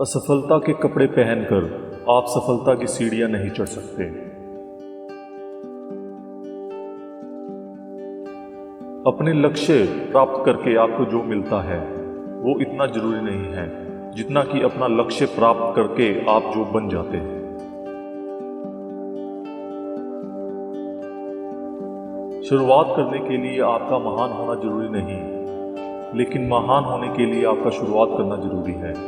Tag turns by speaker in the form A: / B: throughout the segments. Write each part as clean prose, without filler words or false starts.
A: असफलता के कपड़े पहनकर आप सफलता की सीढ़ियां नहीं चढ़ सकते। अपने लक्ष्य प्राप्त करके आपको जो मिलता है वो इतना जरूरी नहीं है जितना कि अपना लक्ष्य प्राप्त करके आप जो बन जाते हैं। शुरुआत करने के लिए आपका महान होना जरूरी नहीं, लेकिन महान होने के लिए आपका शुरुआत करना जरूरी है।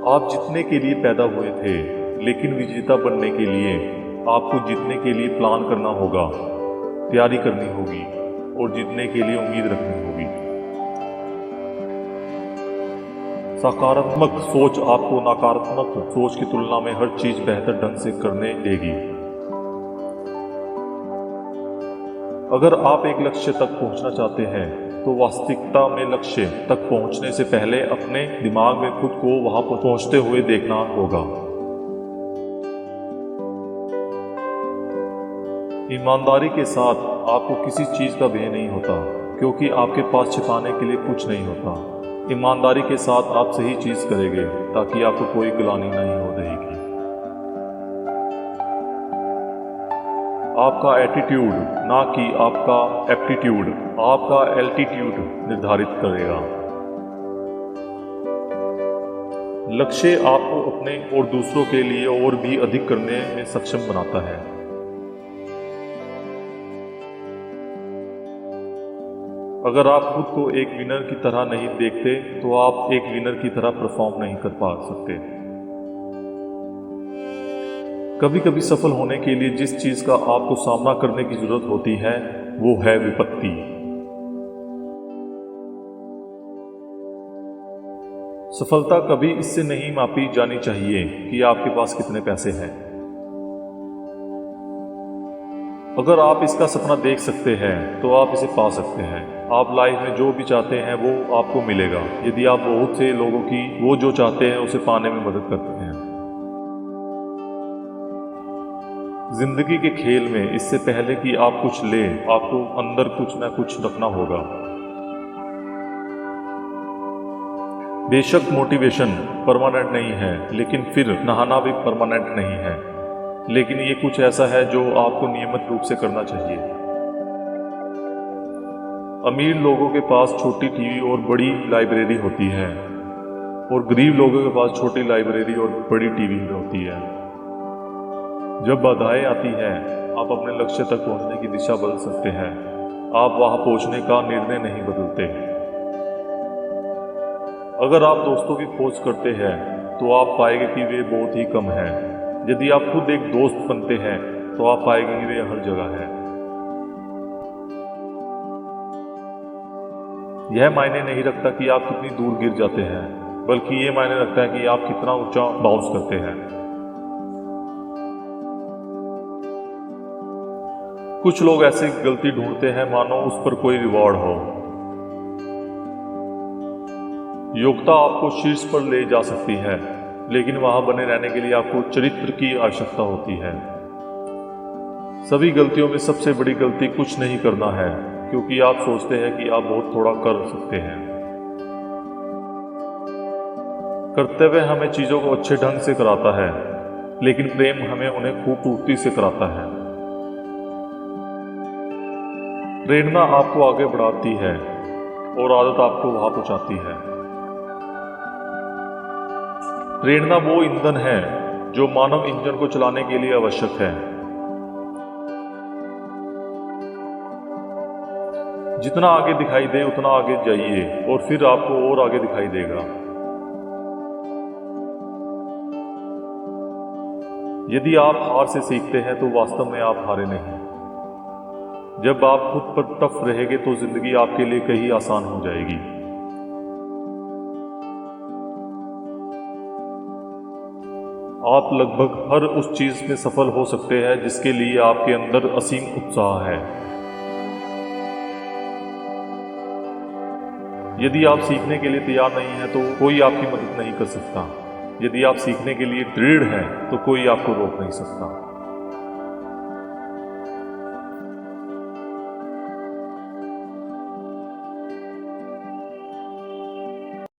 A: आप जीतने के लिए पैदा हुए थे, लेकिन विजेता बनने के लिए आपको जीतने के लिए प्लान करना होगा, तैयारी करनी होगी और जीतने के लिए उम्मीद रखनी होगी। सकारात्मक सोच आपको नकारात्मक सोच की तुलना में हर चीज बेहतर ढंग से करने देगी। अगर आप एक लक्ष्य तक पहुंचना चाहते हैं तो वास्तविकता में लक्ष्य तक पहुंचने से पहले अपने दिमाग में खुद को वहां पहुंचते हुए देखना होगा। ईमानदारी के साथ आपको किसी चीज का भय नहीं होता, क्योंकि आपके पास छिपाने के लिए कुछ नहीं होता। ईमानदारी के साथ आप सही चीज करेंगे ताकि आपको कोई गिलानी नहीं हो रहेगी। आपका एटीट्यूड, ना कि आपका एप्टीट्यूड, आपका एल्टीट्यूड निर्धारित करेगा। लक्ष्य आपको अपने और दूसरों के लिए और भी अधिक करने में सक्षम बनाता है। अगर आप खुद को एक विनर की तरह नहीं देखते तो आप एक विनर की तरह परफॉर्म नहीं कर पा सकते। कभी कभी सफल होने के लिए जिस चीज का आपको सामना करने की जरूरत होती है वो है विपत्ति। सफलता कभी इससे नहीं मापी जानी चाहिए कि आपके पास कितने पैसे हैं। अगर आप इसका सपना देख सकते हैं तो आप इसे पा सकते हैं। आप लाइफ में जो भी चाहते हैं वो आपको मिलेगा यदि आप बहुत से लोगों की वो जो चाहते हैं उसे पाने में मदद करते हैं। जिंदगी के खेल में इससे पहले कि आप कुछ लें, आपको अंदर कुछ ना कुछ रखना होगा। बेशक मोटिवेशन परमानेंट नहीं है, लेकिन फिर नहाना भी परमानेंट नहीं है, लेकिन ये कुछ ऐसा है जो आपको नियमित रूप से करना चाहिए। अमीर लोगों के पास छोटी टीवी और बड़ी लाइब्रेरी होती है और गरीब लोगों के पास छोटी लाइब्रेरी और बड़ी टीवी होती है। जब बाधाएं आती हैं, आप अपने लक्ष्य तक पहुंचने की दिशा बदल सकते हैं। आप वहां पहुंचने का निर्णय नहीं बदलते। अगर आप दोस्तों की खोज करते हैं तो आप पाएंगे कि वे बहुत ही कम हैं। यदि आप खुद एक दोस्त बनते हैं तो आप पाएंगे कि वे हर जगह है। यह मायने नहीं रखता कि आप कितनी दूर गिर जाते हैं, बल्कि यह मायने रखता है कि आप कितना ऊंचा बाउंस करते हैं। कुछ लोग ऐसी गलती ढूंढते हैं मानो उस पर कोई रिवॉर्ड हो। योग्यता आपको शीर्ष पर ले जा सकती है, लेकिन वहां बने रहने के लिए आपको चरित्र की आवश्यकता होती है। सभी गलतियों में सबसे बड़ी गलती कुछ नहीं करना है, क्योंकि आप सोचते हैं कि आप बहुत थोड़ा कर सकते हैं। कर्तव्य हमें चीजों को अच्छे ढंग से कराता है, लेकिन प्रेम हमें उन्हें खूबसूरती से कराता है। प्रेरणा आपको आगे बढ़ाती है और आदत आपको वहां पहुंचाती है। प्रेरणा वो ईंधन है जो मानव इंजन को चलाने के लिए आवश्यक है। जितना आगे दिखाई दे उतना आगे जाइए और फिर आपको और आगे दिखाई देगा। यदि आप हार से सीखते हैं तो वास्तव में आप हारे नहीं। जब आप खुद पर टफ रहेंगे तो जिंदगी आपके लिए कहीं आसान हो जाएगी। आप लगभग हर उस चीज में सफल हो सकते हैं जिसके लिए आपके अंदर असीम उत्साह है। यदि आप सीखने के लिए तैयार नहीं हैं तो कोई आपकी मदद नहीं कर सकता। यदि आप सीखने के लिए दृढ़ हैं तो कोई आपको रोक नहीं सकता।